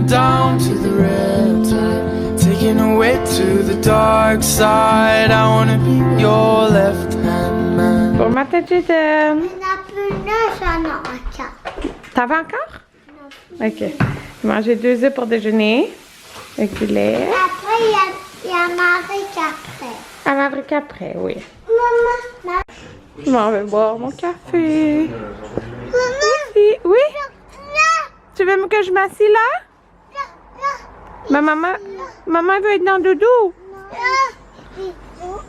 down to the riptide, taking away to the dark side. I wanna be your left hand man. Bon matin, Jaden. On a plus de ça, non, encore. T'en veux encore? Non. Ok. J'ai mangé 2 œufs pour déjeuner. Avec du lait. Après, il y a Maverick après. À Maverick après, oui. Maman. Je m'en vais boire mon café. Maman. Ici. Oui? Là. Tu veux que je m'assieds là? Là. Ma maman veut être dans le doudou. Là.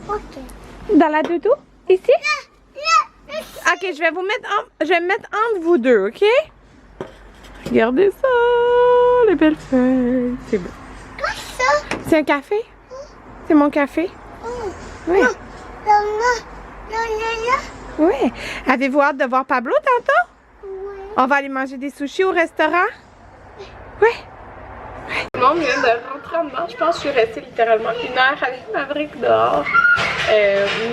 Ok. Dans la doudou? Ici? Là. Ok, je vais me mettre entre vous deux, ok? Regardez ça, les belles feuilles. C'est beau. Quoi ça? C'est un café? C'est mon café? Oui. Là, là, là, là. Oui. Avez-vous hâte de voir Pablo tantôt? Oui. On va aller manger des sushis au restaurant? Oui. Tout le monde vient de rentrer en dedans. Je pense que je suis restée littéralement 1 heure avec Maverick dehors.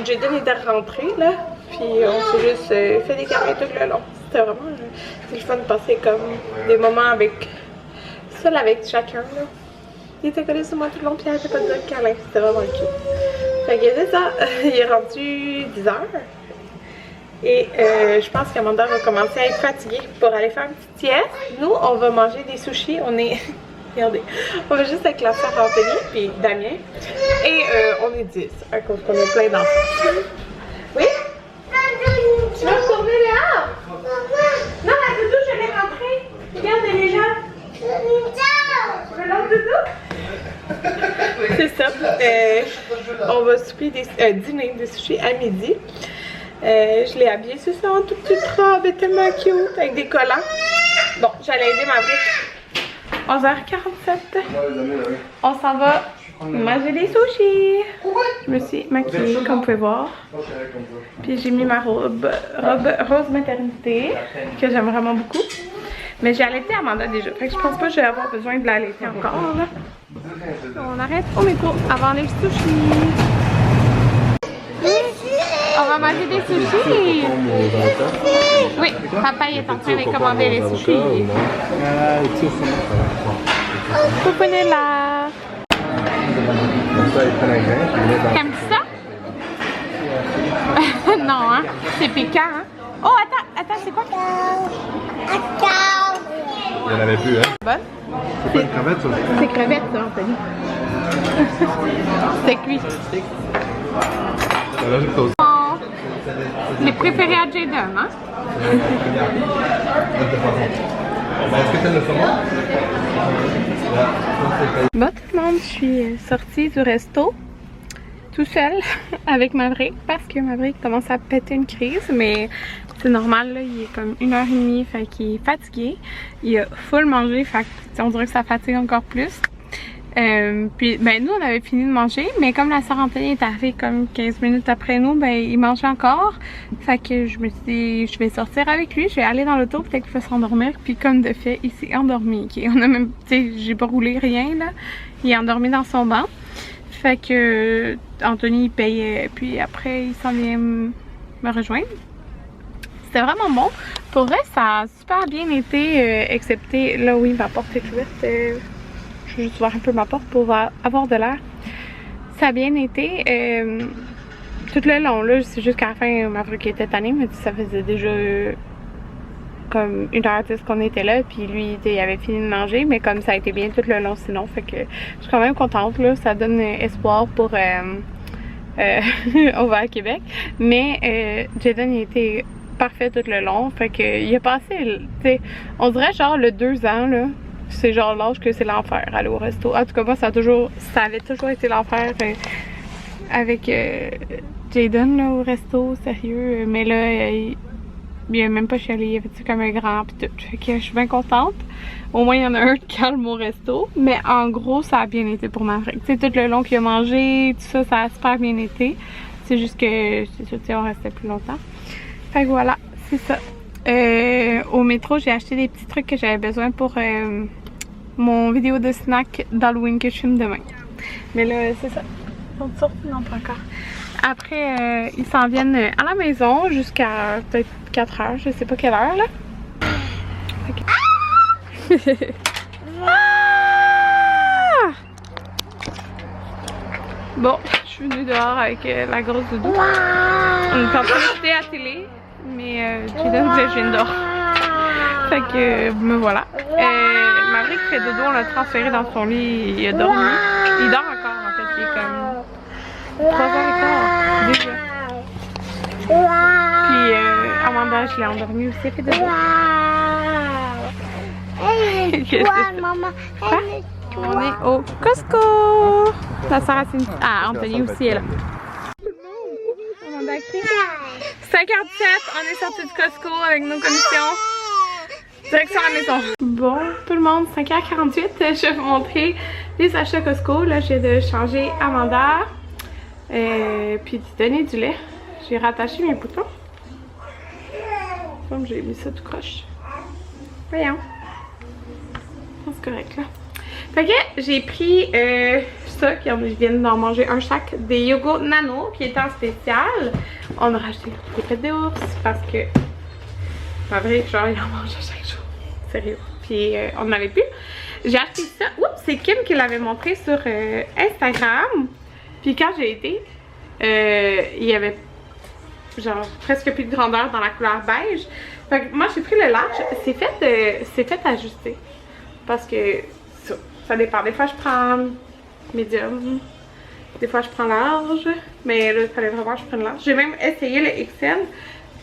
Jaden est rentré là. Puis on s'est juste fait des câlins tout le long. C'était vraiment le fun de passer comme des moments seul avec chacun là. Il était collé sur moi tout le long puis il n'avait pas de câlin. C'était vraiment cute. Fait que c'est ça. Il est rendu 10 heures. Et je pense qu'Amanda va commencer à être fatiguée pour aller faire une petite sieste. Nous, on va manger des sushis. On est... Regardez. On va juste avec la sœur Anthony puis Damien. Et on est 10 à cause qu'on est plein d'enfants. Oui? Tu vas retourner là? Non, la doudou, je l'ai rentrée. Regarde, elle est là. Le long doudou? C'est ça. On va souper dîner des sushis à midi. Je l'ai habillée, c'est ça, en toute petite robe, elle est tellement cute, avec des collants. Bon, j'allais aider ma brique. 11h47. On s'en va manger des sushis. Je me suis maquillée, comme vous pouvez voir. Puis j'ai mis ma robe rose maternité, que j'aime vraiment beaucoup. Mais j'ai allaité Amanda déjà, fait que je pense pas que je vais avoir besoin de l'allaiter encore. Là. On arrête au métro avant les sushis. On va manger des sushis. Oui, papa est en train de commander les sushis. Pouponella. T'aimes-tu ça? Non, hein? C'est piquant, hein? Oh, attends, c'est quoi? Il n'y en avait plus, hein? Bonne? C'est pas une crevette, ça? C'est crevette, ça, Anthony. C'est cuit. C'est la même chose. Les préférés à Jaden, hein? Est-ce que t'aimes le saumon? Bon tout le monde, je suis sortie du resto tout seul avec Maverick parce que Maverick commence à péter une crise, mais c'est normal là, il est comme 1h30, fait qu'il est fatigué, il a full mangé, fait que on dirait que ça fatigue encore plus. Puis ben nous on avait fini de manger, mais comme la sœur Anthony est arrivée comme 15 minutes après nous, ben il mangeait encore. Fait que je me suis dit je vais sortir avec lui, je vais aller dans l'auto, peut-être qu'il va s'endormir. Puis comme de fait, il s'est endormi. Okay? On a même, tu sais, j'ai pas roulé rien là. Il est endormi dans son banc. Fait que Anthony il payait, puis après il s'en vient me rejoindre. C'était vraiment bon. Pour vrai, ça a super bien été, excepté là oui ma porte est ouverte. Je vais juste voir un peu ma porte pour avoir de l'air. Ça a bien été. Tout le long, là, c'est jusqu'à la fin, Maverick était tanné, mais ça faisait déjà comme 1h10 qu'on était là, puis lui, il avait fini de manger, mais comme ça a été bien tout le long sinon, fait que je suis quand même contente, là, ça donne espoir pour on va à Québec. Mais Jaden, il était parfait tout le long, fait que il a passé, tu sais, on dirait genre le 2 ans, là. C'est genre l'âge que c'est l'enfer aller au resto. En tout cas moi ça avait toujours été l'enfer avec Jaden là au resto, sérieux. Mais là il a même pas chialé, il avait dit comme un grand pis tout. Fait que je suis bien contente. Au moins il y en a un de calme au resto. Mais en gros ça a bien été pour Maverick. Tu sais tout le long qu'il a mangé, tout ça, ça a super bien été. C'est juste que c'est sûr, tu sais, on restait plus longtemps. Fait que voilà, c'est ça. Au métro, j'ai acheté des petits trucs que j'avais besoin pour mon vidéo de snack d'Halloween que je filme demain. Mais là, c'est ça. Ils sont sortis, non pas encore. Après, ils s'en viennent à la maison jusqu'à peut-être 4 heures, je sais pas quelle heure là. Okay. Bon, je suis venue dehors avec la grosse doudou. On est en train d'écouter la télé, mais Jaden disait que je viens dehors. Fait que me voilà. Maverick fait dodo, on l'a transféré dans son lit, il a dormi. Il dort encore en fait, il est comme 3h15 déjà. Puis Amanda, je l'ai endormie aussi, elle fait dodo. Maman, Quoi? On est au Costco! La sœur a une... Ah, Anthony aussi est là. Amanda a écrit 5h17, on est sorti du Costco avec nos commissions. Direction à la maison. Bon, tout le monde, 5h48, je vais vous montrer les achats Costco. Là, j'ai de changer Amanda, puis de donner du lait. J'ai rattaché mes boutons. Comme j'ai mis ça tout croche. Voyons. C'est correct là. Fait que j'ai pris ça, qui viennent d'en manger un chaque, des yogourts nano qui étaient en spécial. On a racheté des pêtes d'ours parce que en vrai, genre, il en mange à chaque jour. Sérieux. Puis on n'avait plus. J'ai acheté ça. Oups, c'est Kim qui l'avait montré sur Instagram. Puis quand j'ai été, il y avait genre presque plus de grandeur dans la couleur beige. Fait que moi j'ai pris le large. C'est fait ajuster. Parce que ça dépend. Des fois je prends médium. Des fois je prends large. Mais là, il fallait vraiment que je prenne large. J'ai même essayé le XL.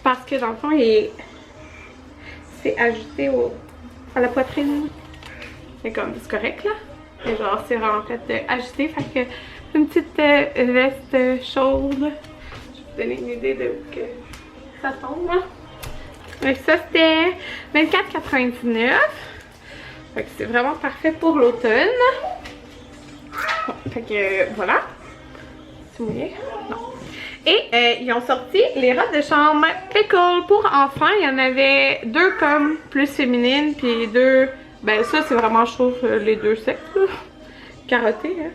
Parce que dans le fond, c'est ajusté à la poitrine. C'est comme, c'est correct là. Et genre, c'est en fait ajusté. Fait que une petite veste chaude. Je vais vous donner une idée de où que ça tombe. Hein. Donc ça, c'était 24,99. Fait que c'est vraiment parfait pour l'automne. Bon, fait que voilà. C'est mouillé? Non. Et ils ont sorti les robes de chambre Pickle pour enfants. Il y en avait deux comme plus féminines, puis deux... Ben ça c'est vraiment je trouve les deux sexes là. Carottés hein.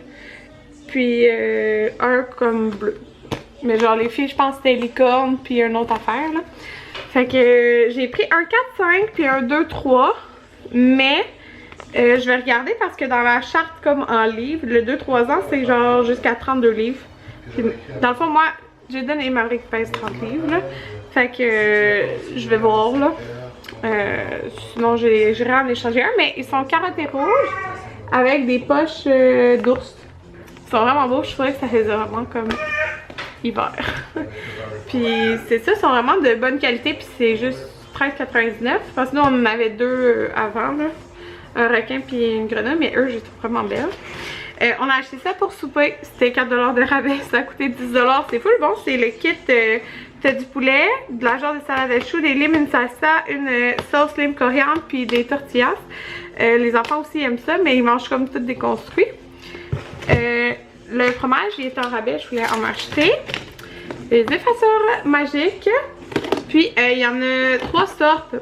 Puis un comme bleu. Mais genre les filles je pense c'était licorne puis une autre affaire là. Fait que j'ai pris un 4-5 puis un 2-3. Mais je vais regarder parce que dans la charte comme en livre, le 2-3 ans c'est genre jusqu'à 32 livres. Puis, dans le fond moi Jaden et Maverick pèsent 30 livres là. Fait que je vais voir là. Sinon j'irai en échanger un, mais ils sont carottés rouges avec des poches d'ours. Ils sont vraiment beaux, je trouvais que ça faisait vraiment comme hiver. Puis c'est ça, ils sont vraiment de bonne qualité, puis c'est juste 13,99. Parce que nous on en avait deux avant là. Un requin puis une grenouille, mais eux je les trouve vraiment belles. On a acheté ça pour souper, c'était 4$ de rabais, ça a coûté 10$, c'est full bon, c'est le kit, t'as du poulet, de la jarre de salade de choux, des limes, une salsa, une sauce lime coriandre puis des tortillas. Les enfants aussi aiment ça, mais ils mangent comme tout déconstruit. Le fromage il est en rabais, je voulais en acheter. Les effaceurs magiques, puis il y en a 3 sortes.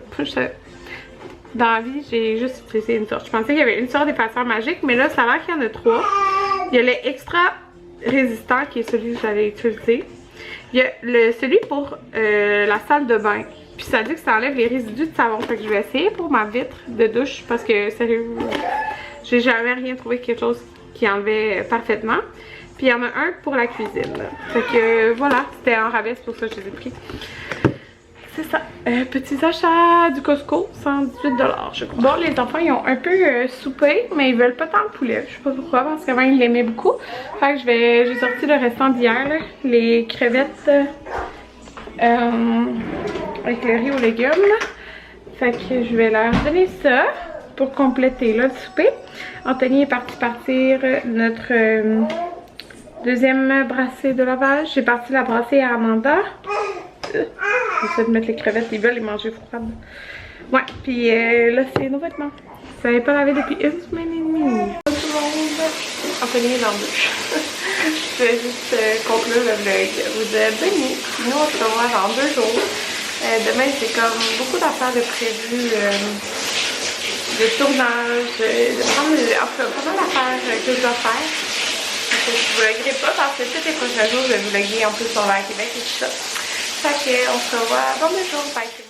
Dans la vie, j'ai juste utilisé une sorte. Je pensais qu'il y avait une sorte d'effaceur magique, mais là, ça a l'air qu'il y en a 3. Il y a le extra résistant, qui est celui que j'avais utilisé. Il y a celui pour la salle de bain. Puis ça dit que ça enlève les résidus de savon. Fait que je vais essayer pour ma vitre de douche, parce que, sérieux, j'ai jamais rien trouvé quelque chose qui enlevait parfaitement. Puis il y en a un pour la cuisine. Fait que, voilà, c'était en rabais, c'est pour ça que je les ai pris. C'est ça. Petits achats du Costco, 118$. Je crois. Bon, les enfants, ils ont un peu soupé, mais ils veulent pas tant de poulet. Je sais pas pourquoi, parce qu'avant, ils l'aimaient beaucoup. Fait que j'ai sorti le restant d'hier, les crevettes avec le riz aux légumes. Là. Fait que je vais leur donner ça pour compléter là, le souper. Anthony est parti partir notre deuxième brassée de lavage. J'ai parti la brassée à Amanda. J'essaie de mettre les crevettes, ils veulent les manger froides. Ouais, puis là c'est nos vêtements. Ça n'avait pas lavé depuis une semaine et demie. Tout le monde, Anthony est dans le douche. Je vais juste conclure le vlog. Vous êtes bénis. Nous on se revoit dans 2 jours. Demain c'est comme beaucoup d'affaires de prévues. De tournage, de prendre enfin pas mal d'affaires que je dois faire. Je vous vloguerai pas parce que tous les prochains jours je vais vlogger en plus on va à Québec et tout ça. Fait qu'on se revoit dans 2 jours. Bye.